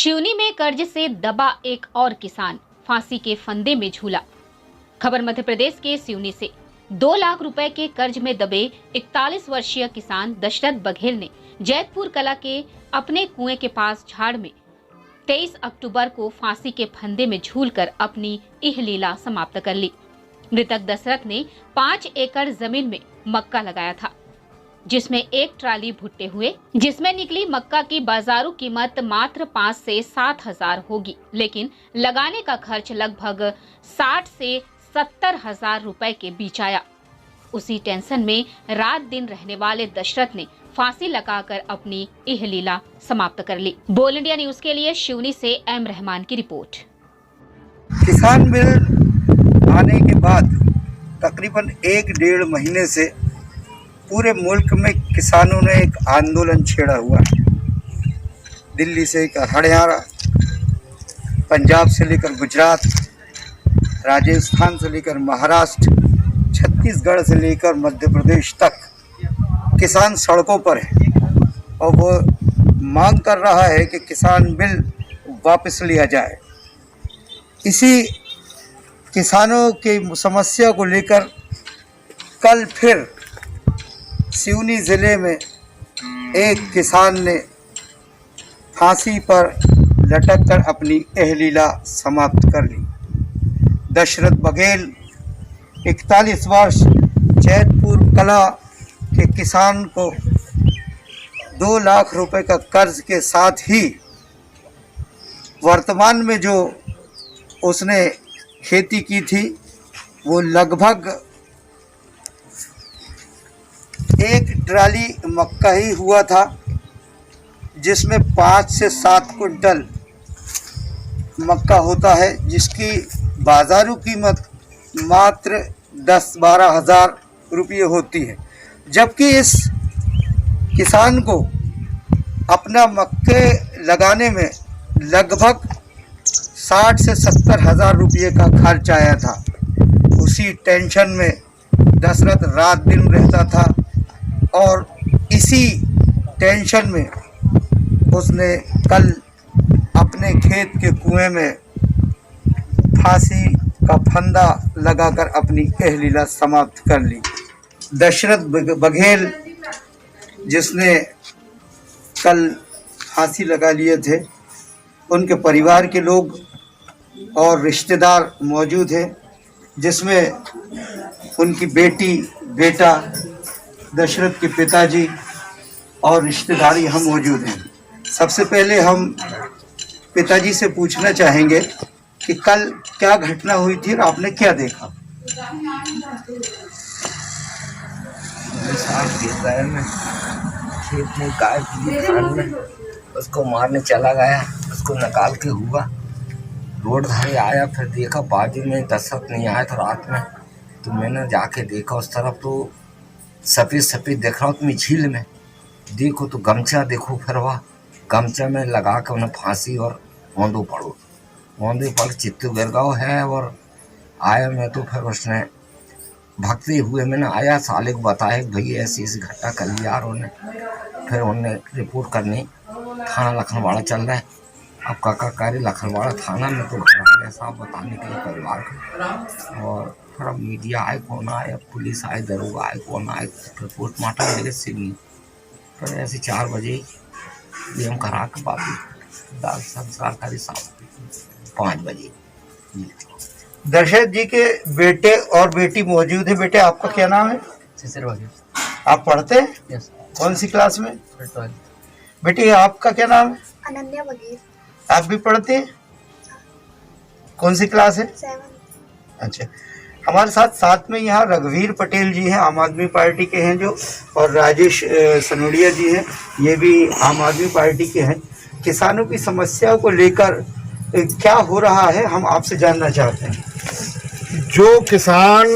सिवनी में कर्ज से दबा एक और किसान फांसी के फंदे में झूला। खबर मध्य प्रदेश के सिवनी से 2 लाख रुपए के कर्ज में दबे 41 वर्षीय किसान दशरथ बघेल ने जैतपुर कला के अपने कुएं के पास झाड़ में 23 अक्टूबर को फांसी के फंदे में झूलकर अपनी इह लीला समाप्त कर ली। मृतक दशरथ ने 5 एकड़ जमीन में मक्का लगाया था, जिसमें एक ट्राली भुट्टे हुए, जिसमें निकली मक्का की बाजारू कीमत मात्र 5 से 7 हजार होगी, लेकिन लगाने का खर्च लगभग 60 से 70 हजार रुपए के बीच आया। उसी टेंशन में रात दिन रहने वाले दशरथ ने फांसी लगाकर अपनी यह लीला समाप्त कर ली। बोल इंडिया न्यूज के लिए सिवनी से एम रहमान की रिपोर्ट। किसान बिल आने के बाद तकरीबन 1-1.5 महीने से पूरे मुल्क में किसानों ने एक आंदोलन छेड़ा हुआ है। दिल्ली से लेकर हरियाणा, पंजाब से लेकर गुजरात, राजस्थान से लेकर महाराष्ट्र, छत्तीसगढ़ से लेकर मध्य प्रदेश तक किसान सड़कों पर है और वो मांग कर रहा है कि किसान बिल वापस लिया जाए। इसी किसानों की समस्या को लेकर कल फिर सिवनी ज़िले में एक किसान ने फांसी पर लटककर अपनी अहलीला समाप्त कर ली। दशरथ बघेल 41 वर्ष जैतपुर कला के किसान को 2 लाख रुपए का कर्ज के साथ ही वर्तमान में जो उसने खेती की थी वो लगभग एक ट्राली मक्का ही हुआ था, जिसमें 5 से 7 कुंटल मक्का होता है, जिसकी बाजारू कीमत मात्र 10-12 हजार रुपये होती है। जबकि इस किसान को अपना मक्के लगाने में लगभग 60 से 70 हजार रुपये का खर्च आया था। उसी टेंशन में दशरथ रात दिन रहता था और इसी टेंशन में उसने कल अपने खेत के कुएं में फांसी का फंदा लगाकर अपनी अहलीला समाप्त कर ली। दशरथ बघेल जिसने कल फांसी लगा लिए थे, उनके परिवार के लोग और रिश्तेदार मौजूद हैं, जिसमें उनकी बेटी, बेटा, दशरथ के पिताजी और रिश्तेदार यहाँ मौजूद हैं। सबसे पहले हम पिताजी से पूछना चाहेंगे कि कल क्या घटना हुई थी और आपने क्या देखा? मैं खेत में गाय में उसको मारने चला गया, उसको निकाल के हुआ रोड धारे आया, फिर देखा बाजू में दशरथ नहीं आया था रात में, तो मैंने जाके देखा उस तरफ तो सफ़ेद सफ़ेद देख रहा हूँ। तुम झील में देखो तो गमछा देखो, फिर वह गमछा में लगा के उन्हें फांसी और औंधो पड़ चित्तू गिरगांव है। और आया मैं तो फिर उसने भगते हुए मैंने आया, साले को बताया भैया ऐसी घटना कर ली यार। उन्हें फिर उन्हें रिपोर्ट करनी थाना लखनवाड़ा चल रहा है। अब काका कार्य लखनवाड़ा थाना में तो साहब बताने के लिए परिवार को, और फिर अब मीडिया आए, कौन आए, पुलिस आए, दरोगा आए, कौन आए, फिर पोस्टमार्टम मिले सिवनी। फिर ऐसे 4 बजे ये हम करा के बाद दाल संस्कार करी साहब 5 बजे। दशरथ जी के बेटे और बेटी मौजूद है। बेटे आपका क्या नाम है? आप पढ़ते हैं? यस। कौन सी क्लास में? बेटी आपका क्या नाम है? अनन्या बघेल। आप भी पढ़ते हैं? कौन सी क्लास है? 7। अच्छा, हमारे साथ में यहाँ रघुवीर पटेल जी हैं, आम आदमी पार्टी के हैं जो, और राजेश सनोडिया जी हैं, ये भी आम आदमी पार्टी के हैं। किसानों की समस्याओं को लेकर क्या हो रहा है हम आपसे जानना चाहते हैं। जो किसान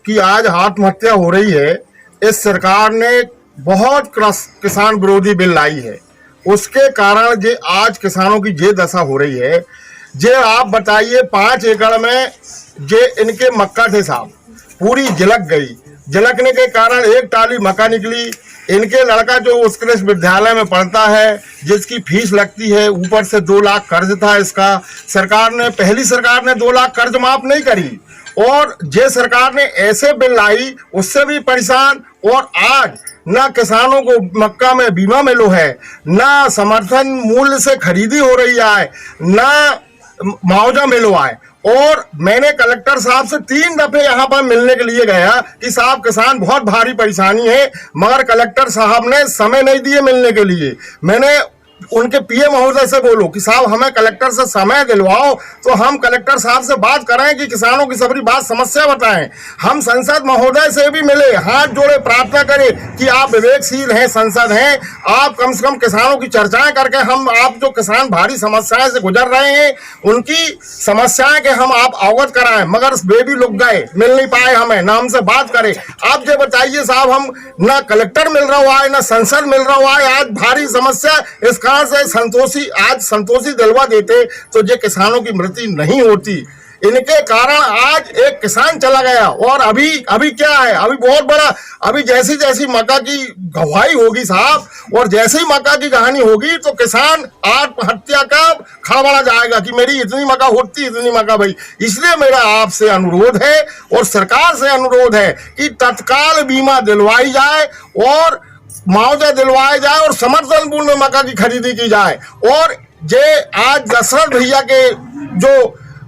की आज आत्महत्या हो रही है, इस सरकार ने बहुत किसान विरोधी बिल लाई है, उसके कारण जे आज किसानों की जे दशा हो रही है। जे आप बताइए 5 एकड़ में जे इनके मक्का थे साहब, पूरी झलक गई। झलकने के कारण एक टाली मक्का निकली, इनके लड़का जो उत्कृष्ट विद्यालय में पढ़ता है, जिसकी फीस लगती है, ऊपर से 2 लाख कर्ज था इसका। पहली सरकार ने 2 लाख कर्ज माफ नहीं करी, और जे सरकार ने ऐसे बिल लाई उससे भी परेशान। और आज ना किसानों को मक्का में बीमा मिलो है, ना समर्थन मूल्य से खरीदी हो रही है, ना मुआवजा मिलो है। और मैंने कलेक्टर साहब से 3 दफे यहाँ पर मिलने के लिए गया कि साहब किसान बहुत भारी परेशानी है, मगर कलेक्टर साहब ने समय नहीं दिए मिलने के लिए। मैंने उनके पीए महोदय से बोलो कि साहब हमें कलेक्टर से समय दिलवाओ, तो हम कलेक्टर साहब से बात करें कि किसानों की सबरी बात समस्या बताएं। हम संसद महोदय से भी मिले, हाथ जोड़े प्रार्थना करें कि आप विवेकशील हैं, संसद हैं, आप कम से कम किसानों की चर्चाएं करके हम आप जो किसान भारी समस्याएं से गुजर रहे हैं उनकी समस्याएं के हम आप अवगत कराएं। मगर वे भी लोग गए, मिल नहीं पाए हमें, ना हमसे बात करें। आप जो बताइए साहब, हम ना कलेक्टर मिल रहा हुआ है, ना संसद मिल रहा हुआ है। आज भारी समस्या इसका से संतोषी दिलवा देते तो ये किसानों की मृत्यु नहीं होती। इनके कारण आज एक किसान चला गया। और अभी क्या है, अभी बहुत बड़ा, अभी जैसी जैसी मक्का की गवाही होगी साहब, और जैसे ही मक्का की कहानी होगी तो किसान आत्महत्या का खड़बड़ा जाएगा कि मेरी इतनी मक्का होती, इतनी मक्का भाई। इसलिए मेरा आपसे अनुरोध है और सरकार से अनुरोध है कि तत्काल बीमा दिलवाई जाए और मुआवजा दिलवाया जाए और समर्थन मूल्य में मक्का की खरीदी की जाए। और जे आज दशरथ भैया के जो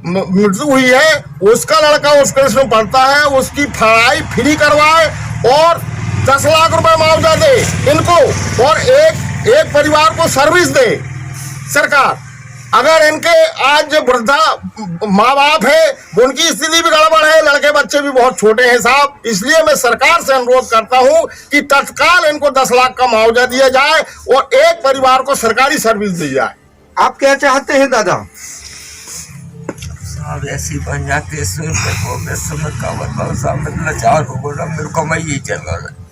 मृत्यु हुई है, उसका लड़का उस क्लास में पढ़ता है, उसकी पढ़ाई फ्री करवाए और 10 लाख रुपए मुआवजा दे इनको, और एक परिवार को सर्विस दे सरकार। अगर इनके आज जो वृद्धा माँ बाप है उनकी स्थिति भी गड़बड़ है, लड़के बच्चे भी बहुत छोटे हैं साहब, इसलिए मैं सरकार से अनुरोध करता हूं कि तत्काल इनको 10 लाख का मुआवजा दिया जाए और एक परिवार को सरकारी सर्विस दी जाए। आप क्या चाहते हैं दादा? साहब ऐसी बन जाते लाचार हो गया, मेरे को मैं यही चल रहा है।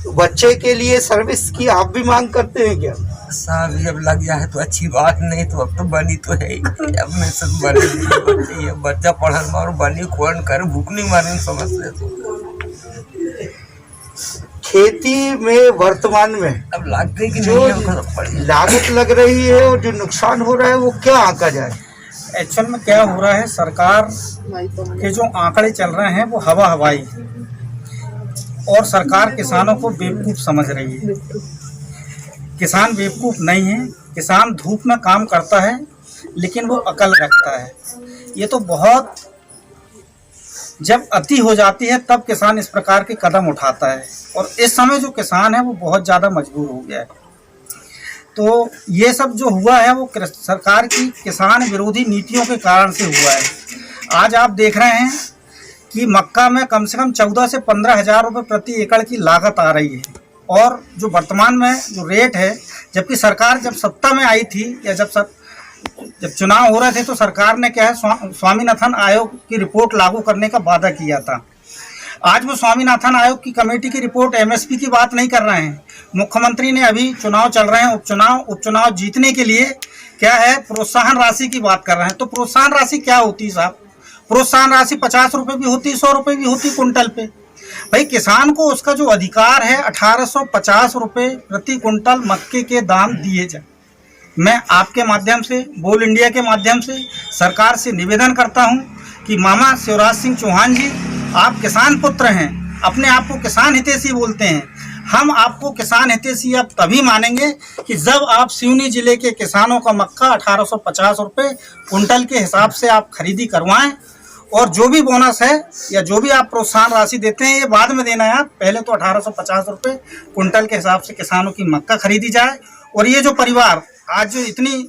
बच्चे के लिए सर्विस की आप भी मांग करते हैं क्या? साहब जब लग जाए तो अच्छी बात, नहीं तो अब तो बनी तो है ही। अब मैं सब बने बच्चा पढ़न मारो बनी खोन करे, भूख नहीं मारने समझते। तो खेती में वर्तमान में अब लागते कि जो लागत लग रही है और जो नुकसान हो रहा है वो क्या आंका जाए? एक्चुअल में क्या हो रहा है, सरकार के जो आंकड़े चल रहे हैं वो हवाई है, और सरकार किसानों को बेवकूफ़ समझ रही है। किसान बेवकूफ़ नहीं है, किसान धूप में काम करता है लेकिन वो अकल रखता है। ये तो बहुत जब अति हो जाती है तब किसान इस प्रकार के कदम उठाता है, और इस समय जो किसान है वो बहुत ज़्यादा मजबूर हो गया है। तो ये सब जो हुआ है वो सरकार की किसान विरोधी नीतियों के कारण से हुआ है। आज आप देख रहे हैं कि मक्का में कम से कम 14 से 15 हज़ार रुपये प्रति एकड़ की लागत आ रही है, और जो वर्तमान में जो रेट है, जबकि सरकार जब सत्ता में आई थी या जब चुनाव हो रहे थे तो सरकार ने क्या है स्वामीनाथन आयोग की रिपोर्ट लागू करने का वादा किया था। आज वो स्वामीनाथन आयोग की कमेटी की रिपोर्ट एमएसपी की बात नहीं कर रहे हैं। मुख्यमंत्री ने अभी चुनाव चल रहे हैं, उपचुनाव जीतने के लिए क्या है प्रोत्साहन राशि की बात कर रहे हैं। तो प्रोत्साहन राशि क्या होती है साहब? प्रोत्साहन राशि 50 रुपये भी होती, 100 रुपये भी होती कुंटल पे। भाई किसान को उसका जो अधिकार है 1850 रुपये प्रति कुंटल मक्के के दाम दिए जाए। मैं आपके माध्यम से, बोल इंडिया के माध्यम से सरकार से निवेदन करता हूं कि मामा शिवराज सिंह चौहान जी, आप किसान पुत्र हैं, अपने आप को किसान हितैषी बोलते हैं। हम आपको किसान हितैषी अब तभी मानेंगे कि जब आप सिवनी जिले के किसानों का मक्का 1850 रुपये कुंटल के हिसाब से आप खरीदी करवाएं, और जो भी बोनस है या जो भी आप प्रोत्साहन राशि देते हैं ये बाद में देना है। आप पहले तो 1850 रुपये कुंटल के हिसाब से किसानों की मक्का खरीदी जाए। और ये जो परिवार आज जो इतनी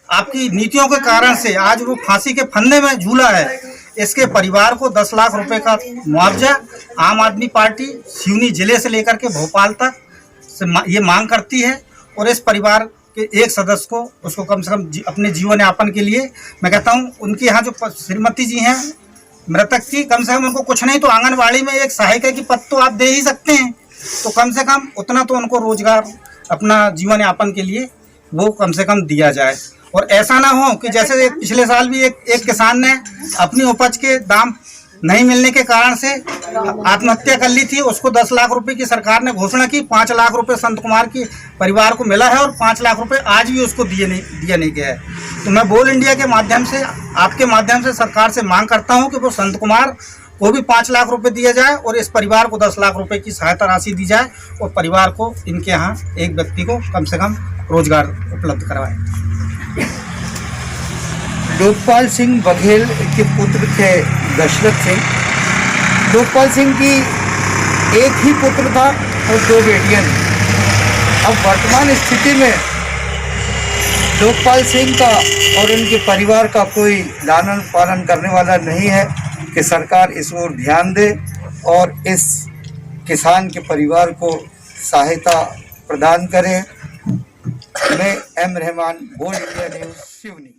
आपकी नीतियों के कारण से आज वो फांसी के फंदे में झूला है, इसके परिवार को 10 लाख रुपए का मुआवजा आम आदमी पार्टी सिवनी जिले से लेकर के भोपाल तक से ये मांग करती है। और इस परिवार के एक सदस्य को उसको कम से कम अपने जीवन यापन के लिए, मैं कहता हूँ उनके यहाँ जो श्रीमती जी हैं मृतक की, कम से कम उनको कुछ नहीं तो आंगनबाड़ी में एक सहायिका की पद तो आप दे ही सकते हैं। तो कम से कम उतना तो उनको रोजगार अपना जीवन यापन के लिए वो कम से कम दिया जाए। और ऐसा ना हो कि जैसे पिछले साल भी एक किसान ने अपनी उपज के दाम नहीं मिलने के कारण से आत्महत्या कर ली थी। उसको 10 लाख रुपए की सरकार ने घोषणा की। 5 लाख रुपए संत कुमार की परिवार को मिला है और 5 लाख रुपए आज भी उसको दिया नहीं गया है। तो मैं बोल इंडिया के माध्यम से, आपके माध्यम से सरकार से मांग करता हूं कि वो संत कुमार को भी 5 लाख रुपए दिया जाए और इस परिवार को 10 लाख रुपए की सहायता राशि दी जाए और परिवार को, इनके यहाँ एक व्यक्ति को कम से कम रोजगार उपलब्ध करवाए। लोकपाल सिंह बघेल के पुत्र थे दशरथ सिंह। लोकपाल सिंह की एक ही पुत्र था और 2 बेटियां थी। अब वर्तमान स्थिति में लोकपाल सिंह का और उनके परिवार का कोई लालन पालन करने वाला नहीं है कि सरकार इस ओर ध्यान दे और इस किसान के परिवार को सहायता प्रदान करे। मैं एम रहमान, बोल इंडिया न्यूज़, सिवनी।